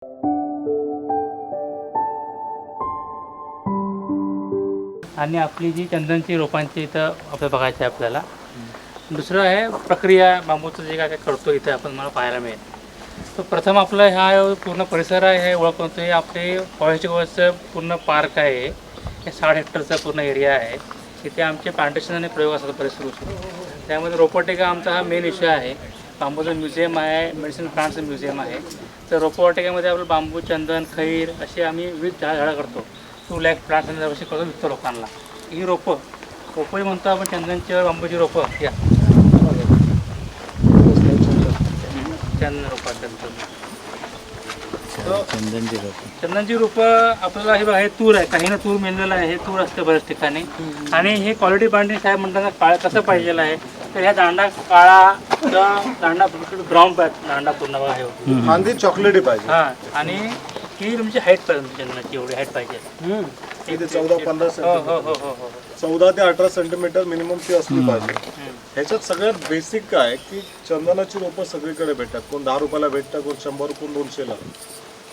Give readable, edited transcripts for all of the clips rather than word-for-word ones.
आणि आपली जी चंदनची रोपांची इथं आपलं बघायचं आहे आपल्याला. दुसरं आहे प्रक्रिया बांबूचं जे काय काय करतो इथं आपण मला पाहायला मिळेल. तर प्रथम आपलं हा पूर्ण परिसर आहे हे ओळखतो. हे आपले फॉरेस्ट गोवाचं पूर्ण पार्क आहे. हे 60 हेक्टरचा पूर्ण एरिया आहे. तिथे आमचे प्लांटेशन आणि प्रयोग असतात परिसर होतो. त्यामध्ये रोपवाटिका आमचा हा मेन विषय आहे. बांबूचं म्युझियम आहे, मेडिसिन प्लांटचं म्युझियम आहे. तर रोपवाटिकेमध्ये आपलं बांबू, चंदन, खैर असे आम्ही विविध झाडं करतो. 2 लाख प्लांट्स आणि दरवर्षी करून विकतो लोकांना. ही रोपं म्हणतो आपण चंदनची बांबूची रोपं. या चंदन रोपं चंदनची रोपं आपल्याला हे बघा, हे तूर आहे. काही ना तूर मेलेलं आहे. हे तूर असतं बऱ्याच ठिकाणी. आणि हे क्वालिटी बांधणी साहेब म्हणताना काळ कसं पाहिजे आहे. तर ह्या दांडा काळा दांडा ब्राऊन पाहिजे. दांडा पूर्ण बघा हे फांदी चॉकलेटी पाहिजे. हां. आणि ही तुमची हाईट पाहिजे. चंदनाची एवढी हाईट पाहिजे. इथे 14-15 सेंटीमीटर, 14 ते 18 सेंटीमीटर मिनिमम ती असली पाहिजे. ह्याच्यात सगळ्यात बेसिक काय की चंदनाची रोपं सगळीकडे भेटतात. कोण 10 रुपयाला भेटतात, कोण 100, कोण 200ला.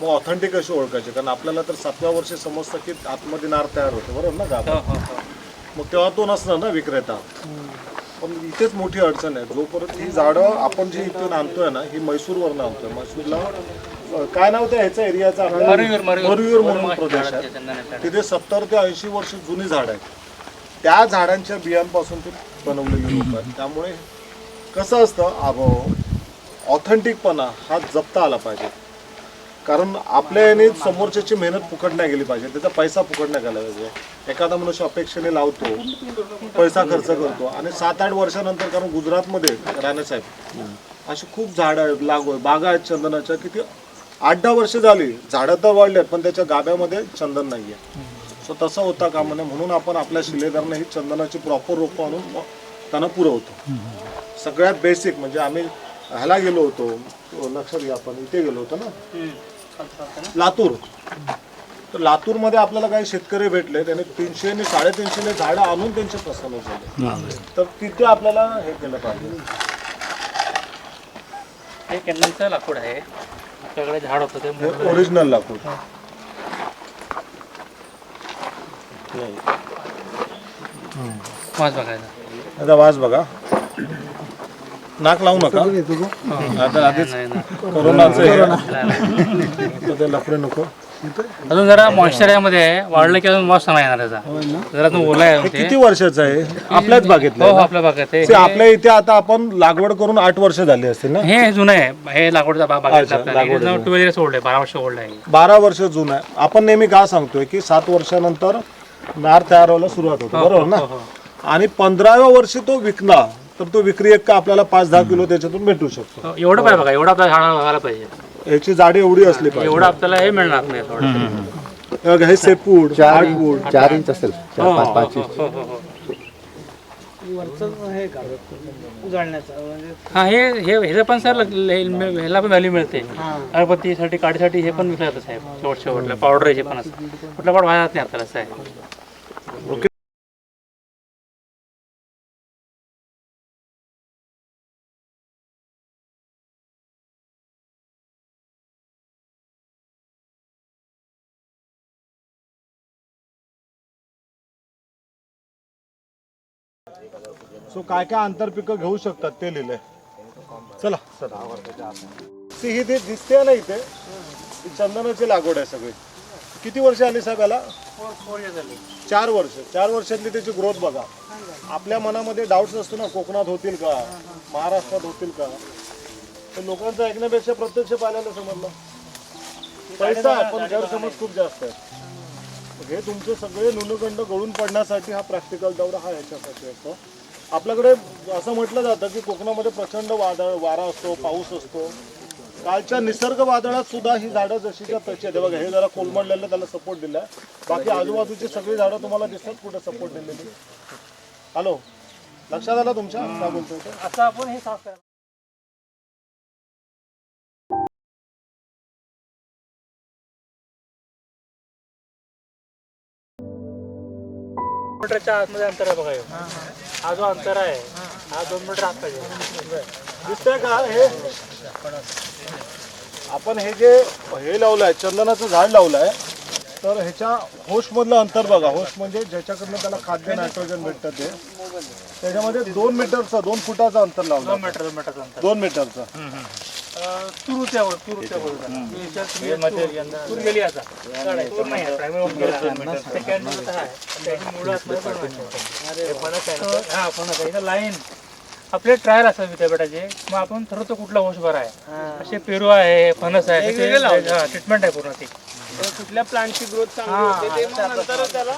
मग ऑथेंटिक कशी ओळखायची? कारण आपल्याला तर 7व्या वर्षी समजतं की आतमध्ये नार तयार होते, बरोबर ना गाभा. मग तेव्हा तो नसणार ना विक्रेता. पण इथेच मोठी अडचण आहे. जोपर्यंत ही झाडं आपण जी इथून आणतोय ना, ही म्हैसूरवरून आणतोय. म्हैसूरला काय नाव त्या ह्याच्या एरियाचा? मरुवीर म्हणून प्रदेश आहे. तिथे 70 ते 80 वर्ष जुनी झाड आहेत. त्या झाडांच्या बियांपासून ते बनवलेली रोपं आहेत. त्यामुळे कसं असतं, ऑथेंटिकपणा हा जपता आला पाहिजे. कारण आपल्या याने समोरच्याची मेहनत फुकट नाही गेली पाहिजे, त्याचा पैसा फुकट नाही गेला पाहिजे. एखादा मनुष्य अपेक्षेने लावतो, पैसा खर्च करतो आणि 7-8 वर्षानंतर, कारण गुजरातमध्ये राणेसाहेब अशी खूप झाडं लागवड बागा आहेत चंदनाच्या, किती 8-10 वर्ष झाली, झाडं तर वाढली पण त्याच्या गाभ्यामध्ये चंदन नाही आहे. सो तसं होता कामा नये. म्हणून आपण आपल्या शिलेदारांना ही चंदनाची प्रॉपर रोपं आणून त्यांना पुरवतो. सगळ्यात बेसिक म्हणजे आम्ही ह्याला गेलो होतो, लक्षात घ्या, आपण इथे गेलो होतो ना लातूर. तर लातूरमध्ये आपल्याला काही शेतकरी भेटले, त्याने 300 आणि 350 झाडं आणून त्यांचे फसवणूक झाले. तर तिथे आपल्याला हे केलं पाहिजे. हे चंदनचं लाकूड आहे. आपल्याकडे झाड होतं ते ओरिजिनल लाकूड. वास बघायचा. आता वास बघा, नाक लावू नका. आता आधीच कोरोनाचं ते लफडे नको. अजून जरा मॉइश्चर यामध्ये वाढलं की अजून वास चांगला येणार त्याचा. जरा तो ओला आहे. किती वर्षाचं आहे? आपल्याच बागेतलं? हो, आपल्या बागेत आहे. आपल्या इथे आता आपण लागवड करून 8 वर्ष झाली असतील ना? हे जुनं आहे. हे लागवडचा बागेतलं 12 इयर्स ओल्ड आहे. 12 वर्ष ओल्ड आहे. 12 वर्ष जुनं आहे. आपण नेहमी का सांगतोय की 7 वर्षानंतर नार तयार व्हायला सुरुवात होते, बरोबर ना? आणि 15व्या वर्षी तो विकला तर तो विक्री एक का आपल्याला 5-10 किलो त्याच्यातून भेटू शकतो. एवढं पाहिजे बघा, एवढं आपल्याला झाड व्हायला पाहिजे. याची जाडी एवढी असली पाहिजे. एवढं आपल्याला हे मिळणार नाही थोडं. हे सेपूड 4 इंच असेल, 4-5 इंच. हा, हे ह्याचं पण सर ह्याला पण व्हॅल्यू मिळते. अगरबत्तीसाठी, काडीसाठी हे पण विकलं साहेब. शेवटला पावडर हे पण असतं. कुठला पावडर व्हायला नाही आपल्याला असं आहे. सो काय काय आंतरपिकं घेऊ शकतात ते लिहिलंय. चला सर, ही ते दिसते ना इथे, चंदनाची लागवड आहे सगळी. किती वर्ष आली साहेब याला? 4 वर्ष. 4 वर्षातली त्याची ग्रोथ बघा. आपल्या मनामध्ये डाऊट्स असतो ना, कोकणात होतील का, महाराष्ट्रात होतील का? तर लोकांचं ऐकण्यापेक्षा प्रत्यक्ष पाहायला समजलं. पैसा पण गैरसमज खूप जास्त आहे. हे तुमचे सगळे न्यूनगंड गळून पडण्यासाठी हा प्रॅक्टिकल दौरा हा याच्यासाठी असतो. आपल्याकडे असं म्हटलं जातं की कोकणामध्ये प्रचंड वारा असतो, पाऊस असतो. कालच्या निसर्ग वादळात सुद्धा ही झाडं जशीच्या तशी आहेत. बघा, हे जरा कोलमडलेलं, त्याला सपोर्ट दिलाय. बाकी आजूबाजूची सगळी झाडं तुम्हाला दिसतात कुठे सपोर्ट दिलेली. हॅलो, लक्षात आलं तुमच्या काय बोलतोय ते? असं आपण हे साफ करा. मीटरच्या आतमध्ये अंतर आहे बघा. हा जो अंतर आहे हा 2 मीटर आत पाहिजे. दिसतंय का हे? आपण हे जे हे लावलं आहे चंदनाचं झाड लावलं आहे तर ह्याच्या होस्टमधलं अंतर बघा. होस्ट म्हणजे ज्याच्याकडनं त्याला खाद्य नायट्रोजन भेटतं ते त्याच्यामध्ये 2 मीटरचा 2 फुटाचा अंतर लावलं 2 मीटर 2 मीटरचं अंतर 2 मीटरचा. तुरुत्यावर तूर गेली आता तूर नाही आहे, primary गेला. Second मध्ये आहे. त्याची मुळं आतमध्ये पण वाटतात. हा फणस आहे. इथं लाईन आपले ट्रायल असतात विद्यापीठाचे, मग आपण ठरवतो कुठला होश बरा आहे. असे पेरू आहे, फणस आहे, ट्रीटमेंट आहे पूर्ण ती. कुठल्या प्लांटची ग्रोथ चांगली होते ते मग नंतर त्याला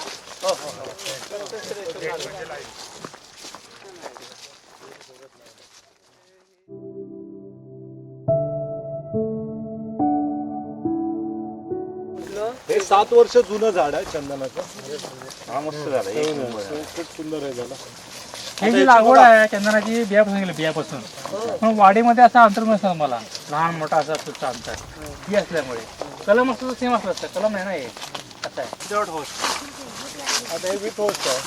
हे 7 वर्ष जुनं झाड आहे चंदनाचं. हा मस्त झाड आहे, खूप सुंदर आहे झाड. हे जी लागवड आहे चंदनाची बियापासून गेली बियापासून, पण वाडीमध्ये असा अंतर नसतं मला, लहान मोठा असा तुझं अंतर बी असल्यामुळे. कलम असतं सेम असलं असतं, कलम नाही ना हे असं आहे विदाउट होस्ट. आता हे विथ होस्ट आहे.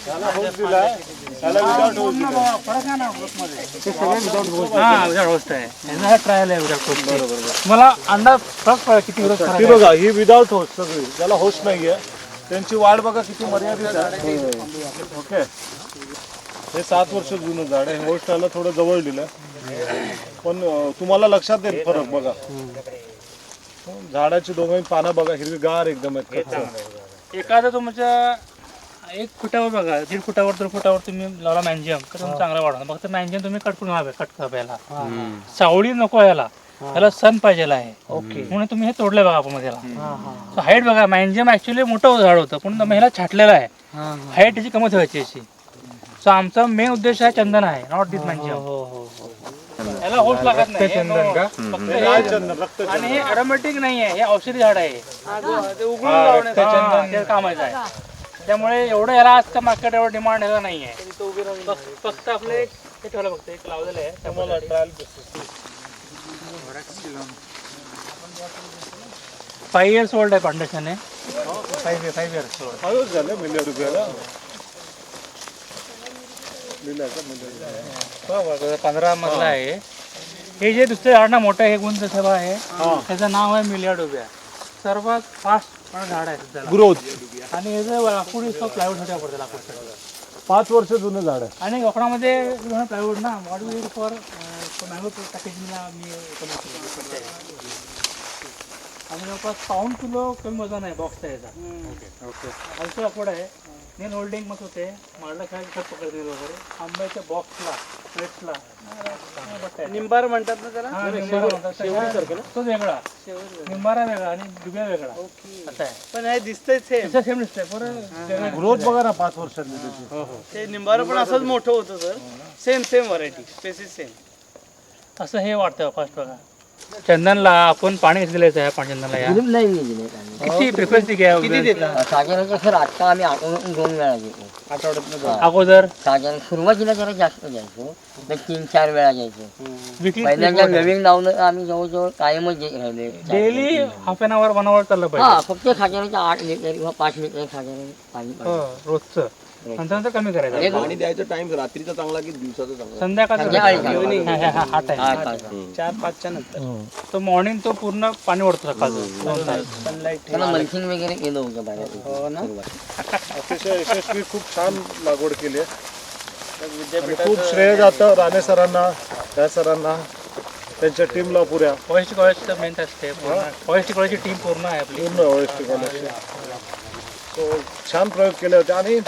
त्याला होस्ट दिला आहे, त्याला विदाउट होस्ट दिला. फरक आहे ना ग्रुपमध्ये. हा विदाउट होस्ट आहे, ह्याचा ट्रायल आहे विदाउट होस्ट. मला अंदाज फरक पडेल किती विरोध ती बघा ही विदाउट होस्ट सगळी, त्याला होस्ट नाहीये. त्यांची वाढ बघा किती मर्यादित आहे. ओके, हे 7 वर्ष जुनं झाड आहे. होस्ट आला थोडं जवळ दिलं पण तुम्हाला लक्षात येईल फरक बघा. झाडाची दोघांची पानं बघा हिरवीगार एकदम आहेत. एखादं तुमच्या 1 फुटावर बघा, 1.5 फुटावर 2 फुटावर तुम्ही लावला मॅन्जियम तर तुम्ही चांगला वाढवणार. फक्त मॅन्जियम तुम्ही कट करून हवे, कट करायला सावळी नको याला, त्याला सन पाहिजे आहे. ओके, म्हणून तुम्ही हे तोडले बघा आपण त्याला. हाईट बघा, मॅन्जियम ऍक्च्युली मोठं झाड होतं पण महिला छाटलेला आहे. हाईट त्याची कमी ठेवायची अशी. सो आमचा मेन उद्देश आहे चंदन आहे, नॉट दिस मॅन्जियम. याला होस्ट लागत नाही. आणि हे अरोमॅटिक नाही आहे, हे औषधी झाड आहे. ते उघडून लावण्याचं कामाचं आहे. त्यामुळे एवढं याला आजच्या मार्केट एवढं डिमांड याला नाही आहे. फक्त आपले हे ठेवलं, फक्त एक लावलेलं आहे त्यामुळे ट्रायल 5 years ओल्ड आहे फाउंडेशन आहे. 5 years ओल्ड. हळूच झालं ₹1 million. 15 मधला आहे. हे जे दुसरे झाड ना मोठं हे गुंज सभा आहे, त्याचं नाव आहे मिलियर्ड उभ्या. सर्वात फास्ट झाड आहे सध्याला ग्रोथ. आणि याचं लाकूड इसं प्लायवूड साठी वापरतं, लाकूड. 5 वर्ष जुनं झाड आहे. आणि कोकणामध्ये प्लायवूड ना व्हॉट यूज फॉर मँगो पॅकेजिंगला मी आणि जवळपास £1 कमी वजन आहे बॉक्सचा याचा. हलकं लाकूड आहे. नेल होल्डिंग मग होते, मारला खेळ खत पकडतील वगैरे. आंब्याच्या बॉक्सला प्लेट्सला निंबार म्हणतात ना त्याला. तोच वेगळा, निंबारा वेगळा आणि दुब्या वेगळा असं आहे. पण हे दिसतंय सेम. सेम दिसतंय बरं. ग्रोथ बघा ना 5 वर्षांनी त्याची. ते निंबार पण असंच मोठं होतं sir. Same variety, species same. असं हे वाटतं फास्ट बघा. चंदनला आपण पाणी दिलेलं आहे. चंदनला या किती फ्रिक्वेन्सी घ्या किती देतात साधारण सर आता आम्ही आठवड्यातून 2 वेळा घेतो. आठवड्यात? अगोदर साधारण सुरुवातीला जरा जास्त घ्यायचो, तर 3-4 वेळा घ्यायचो. विकली पहिल्यांदा नवीन लावणं आम्ही जवळजवळ कायमच राहिले. Daily half an hour 1 hour चाललं हा, पाहिजे. फक्त साधारण 8 लिटर किंवा 5 लिटर साधारण पाणी पाहिजे. रोजचं. नंतर कमी करायचं. पाणी द्यायचं टाइम रात्रीचा चांगला की दिवसाचा चांगला? संध्याकाळचं संध्याकाळी हा टाइम. 4-5च्या नंतर तो मॉर्निंग तो पूर्ण पाणी ओढतो सकाळचं. सनलाईट. त्याला मल्चिंग वगैरे केलं होतं बाहेर. अतिशय यशस्वी खूप छान लागवड केली आहे. आणि खूप श्रेय जातं राणे सरांना, त्या सरांना, त्यांच्या टीमला पुऱ्या. फॉरेस्ट कॉलेजचं मेन असते. फॉरेस्ट कॉलेजची टीम पूर्ण आहे आपली. पूर्ण ओएसटी कॉलेजचे. सो छान प्रयोग केले होते. आणि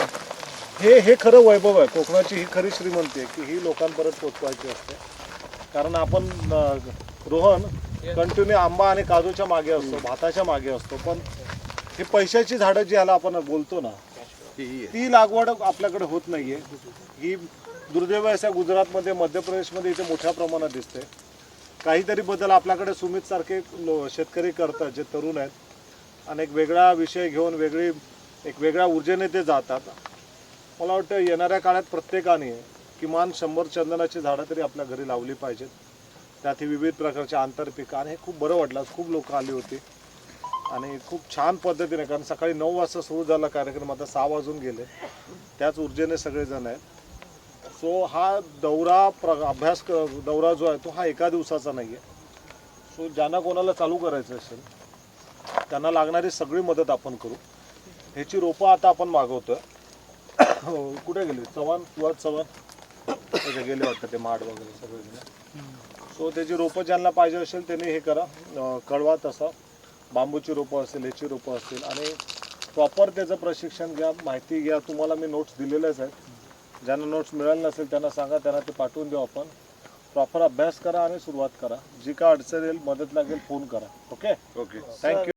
हे खरं वैभव आहे कोकणाची. ही खरी श्रीमंती आहे की ही लोकांपर्यंत पोचवायची असते. कारण आपण रोहन कंटिन्यू आंबा आणि काजूच्या मागे असतो, भाताच्या मागे असतो, पण ही पैशाची झाडं जी ह्याला आपण बोलतो ना, ती लागवड आपल्याकडे होत नाहीये. ही दुर्दैव अशा गुजरातमध्ये, मध्य प्रदेशमध्ये इथे मोठ्या प्रमाणात दिसते. काहीतरी बदल आपल्याकडे सुमित सारखे शेतकरी करतात जे तरुण आहेत आणि एक वेगळा विषय घेऊन एक वेगळ्या ऊर्जेने ते जातात. मला वाटतं येणाऱ्या काळात प्रत्येकाने किमान 100 चंदनाची झाडं तरी आपल्या घरी लावली पाहिजेत. त्यात ही विविध प्रकारचे आंतरपिकं. आणि हे खूप बरं वाटलं, खूप लोक आली होती आणि खूप छान पद्धतीने. कारण सकाळी 9 वाजता सुरू झाला कार्यक्रम, आता 6 वाजून गेले. त्याच ऊर्जेने सगळेजण आहेत. सो हा दौरा जो आहे तो हा एका दिवसाचा नाही आहे. सो ज्यांना कोणाला चालू करायचं असेल त्यांना लागणारी सगळी मदत आपण करू. ह्याची रोपं आता आपण मागवतोय. कुठे गेली चव्हाण ते गेले वाटतं ते माड वगैरे सगळे गेले. सो त्याची रोपं ज्यांना पाहिजे असेल त्यांनी हे करा, कळवा तसा. बांबूची रोपं असेल, ह्याची रोपं असतील आणि प्रॉपर त्याचं प्रशिक्षण घ्या, माहिती घ्या. तुम्हाला मी नोट्स दिलेल्याच आहेत. ज्यांना नोट्स मिळाले नसेल त्यांना सांगा, त्यांना ते पाठवून देऊ आपण. प्रॉपर अभ्यास करा आणि सुरुवात करा. जी काय अडचण येईल, मदत लागेल, फोन करा. Okay, thank you.